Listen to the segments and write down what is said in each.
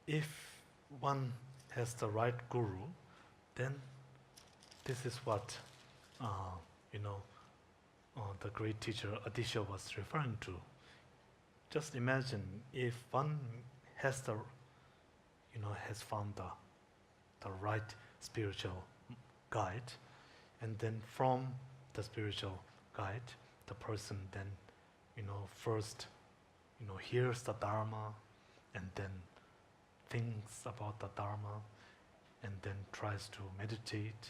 if one has the right guru, then this is what you know the great teacher Adisha was referring to. Just imagine if one has has found the right spiritual guide, and then from the spiritual guide, the person then first hears the dharma, and then thinks about the dharma, and then tries to meditate,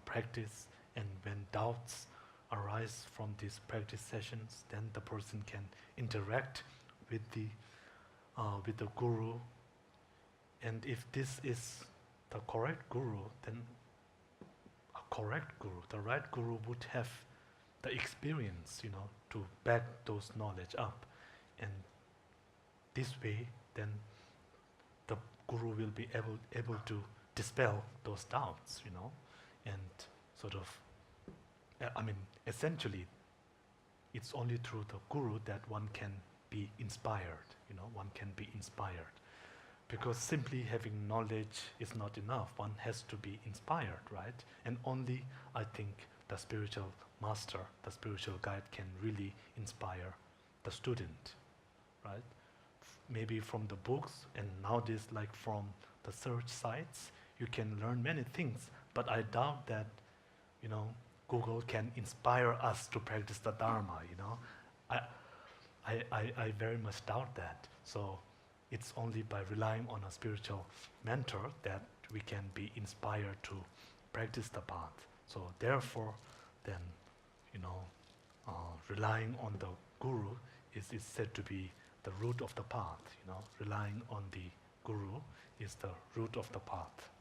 practice, and when doubts arise from these practice sessions, then the person can interact with the guru. And if this is the correct guru, then a correct guru, the right guru would have the experience, to back those knowledge up. And this way, then the guru will be able to dispel those doubts, and sort of, essentially, it's only through the guru that one can be inspired, one can be inspired. Because simply having knowledge is not enough, one has to be inspired, right? And only, I think, the spiritual master, the spiritual guide can really inspire the student, right? Maybe from the books, and nowadays, like from the search sites, you can learn many things, but I doubt that, Google can inspire us to practice the Dharma, I very much doubt that. So it's only by relying on a spiritual mentor that we can be inspired to practice the path. So therefore, then, relying on the guru is said to be the root of the path. Relying on the guru is the root of the path.